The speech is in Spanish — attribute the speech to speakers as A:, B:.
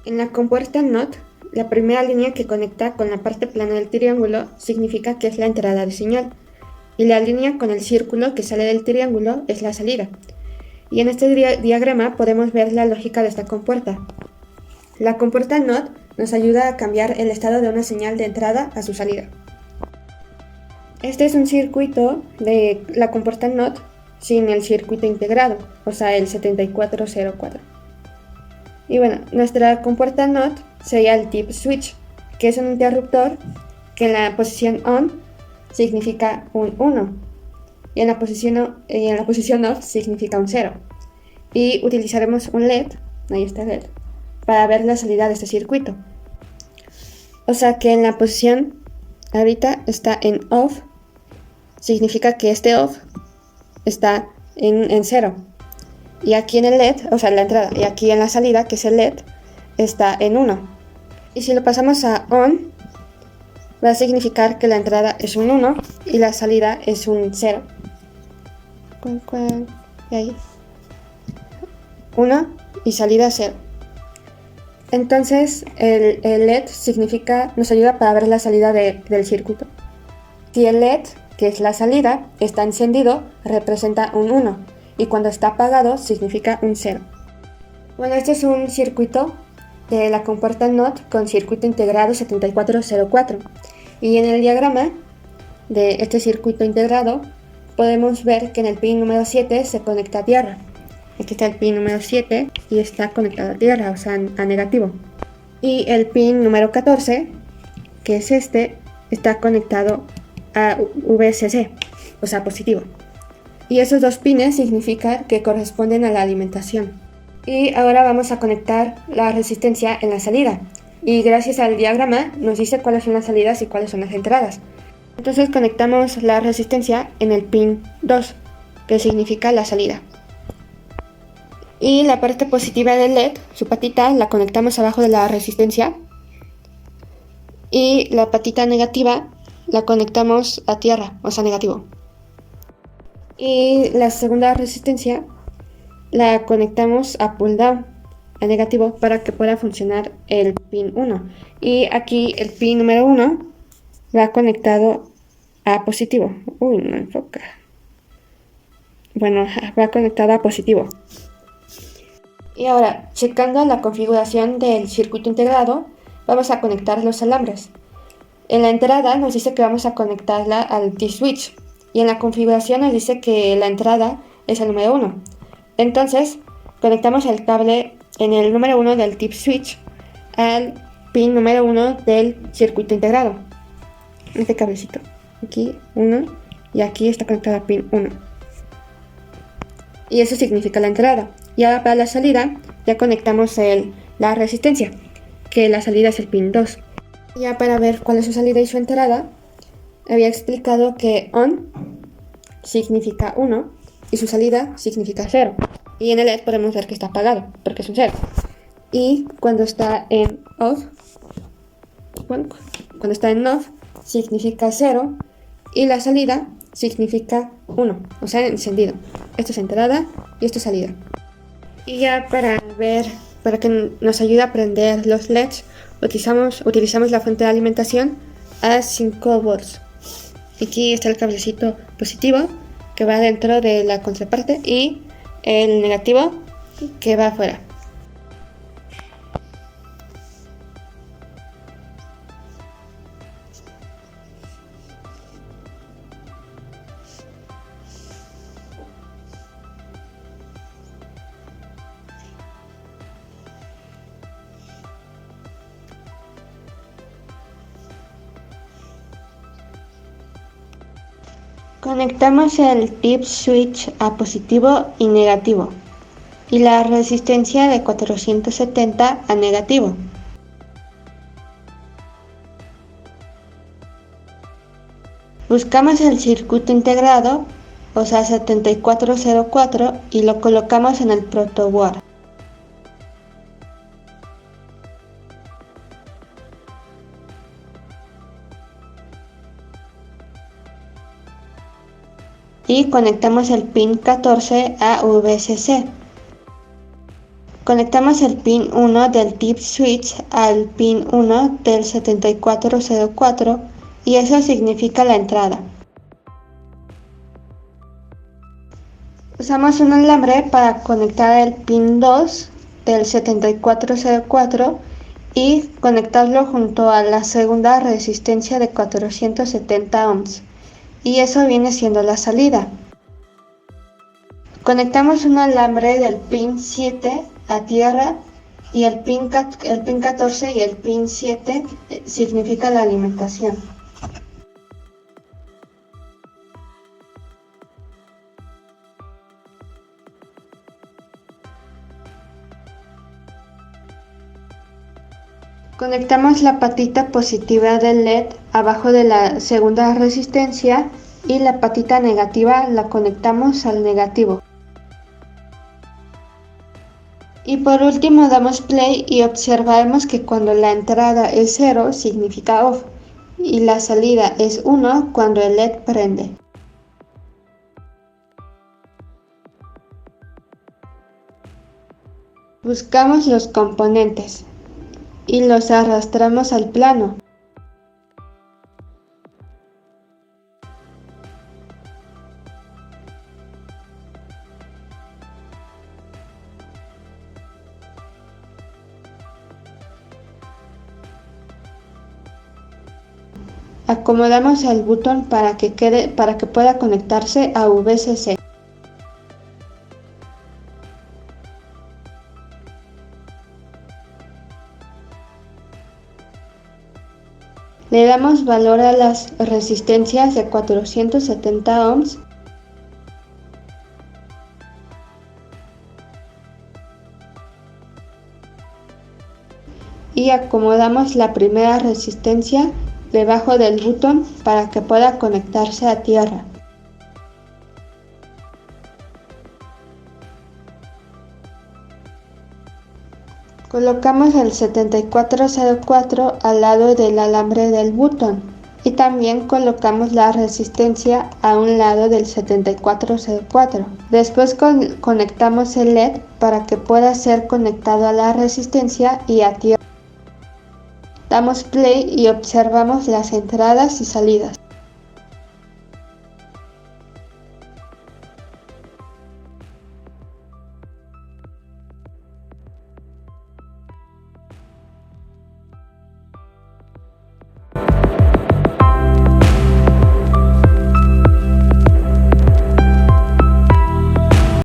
A: En la compuerta NOT, la primera línea que conecta con la parte plana del triángulo significa que es la entrada de señal, y la línea con el círculo que sale del triángulo es la salida. Y en este diagrama podemos ver la lógica de esta compuerta. La compuerta NOT nos ayuda a cambiar el estado de una señal de entrada a su salida. Este es un circuito de la compuerta NOT sin el circuito integrado, o sea, el 7404. Y bueno, nuestra compuerta NOT sería el tip switch, que es un interruptor que en la posición on significa un 1 y en la posición off significa un 0. Y utilizaremos un LED, ahí está el LED, para ver la salida de este circuito. O sea que en la posición ahorita está en off, significa que este off está en 0. Y aquí en el LED, o sea, la entrada, y aquí en la salida, que es el LED, está en 1. Y si lo pasamos a on, va a significar que la entrada es un 1 y la salida es un 0. Y ahí. 1 y salida 0. Entonces el LED nos ayuda para ver la salida del circuito. Si el LED, que es la salida, está encendido, representa un 1 y cuando está apagado significa un 0. Bueno, este es un circuito de la compuerta NOT con circuito integrado 7404 y en el diagrama de este circuito integrado podemos ver que en el pin número 7 se conecta a tierra. Aquí está el pin número 7 y está conectado a tierra, o sea, a negativo. Y el pin número 14, que es este, está conectado a VCC, o sea, positivo. Y esos dos pines significan que corresponden a la alimentación. Y ahora vamos a conectar la resistencia en la salida. Y gracias al diagrama nos dice cuáles son las salidas y cuáles son las entradas. Entonces conectamos la resistencia en el pin 2, que significa la salida. Y la parte positiva del LED, su patita, la conectamos abajo de la resistencia. Y la patita negativa la conectamos a tierra, o sea, negativo. Y la segunda resistencia la conectamos a pull down, a negativo, para que pueda funcionar el pin 1. Y aquí el pin número 1 va conectado a positivo. Uy, no enfoca. Bueno, va conectado a positivo. Y ahora, checando la configuración del circuito integrado, vamos a conectar los alambres. En la entrada nos dice que vamos a conectarla al T-switch y en la configuración nos dice que la entrada es el número 1. Entonces, conectamos el cable en el número 1 del tip switch al pin número 1 del circuito integrado. Este cablecito. Aquí 1 y aquí está conectado al pin 1. Y eso significa la entrada. Y ahora para la salida ya conectamos la resistencia, que la salida es el pin 2. Ya para ver cuál es su salida y su entrada, había explicado que on significa 1 y su salida significa 0. Y en el LED podemos ver que está apagado, porque es un 0. Y cuando está en off, significa 0 y la salida significa 1, o sea, encendido. Esto es entrada y esto es salida. Y ya para que nos ayude a prender los LEDs, utilizamos la fuente de alimentación a 5 volts. Aquí está el cablecito positivo que va dentro de la contraparte y el negativo que va afuera. Conectamos el tip switch a positivo y negativo y la resistencia de 470 a negativo. Buscamos el circuito integrado, o sea 7404, y lo colocamos en el protoboard. Y conectamos el pin 14 a VCC. Conectamos el pin 1 del tip switch al pin 1 del 7404 y eso significa la entrada. Usamos un alambre para conectar el pin 2 del 7404 y conectarlo junto a la segunda resistencia de 470 ohms, y eso viene siendo la salida. Conectamos un alambre del pin 7 a tierra y el pin 14 y el pin 7 significa la alimentación. Conectamos la patita positiva del LED abajo de la segunda resistencia y la patita negativa la conectamos al negativo. Y por último damos play y observaremos que cuando la entrada es 0 significa off y la salida es 1 cuando el LED prende. Buscamos los componentes y los arrastramos al plano. Acomodamos el botón para que pueda conectarse a VCC. Le damos valor a las resistencias de 470 ohms y acomodamos la primera resistencia debajo del botón para que pueda conectarse a tierra. Colocamos el 7404 al lado del alambre del botón y también colocamos la resistencia a un lado del 7404. Después conectamos el LED para que pueda ser conectado a la resistencia y a tierra. Damos play y observamos las entradas y salidas.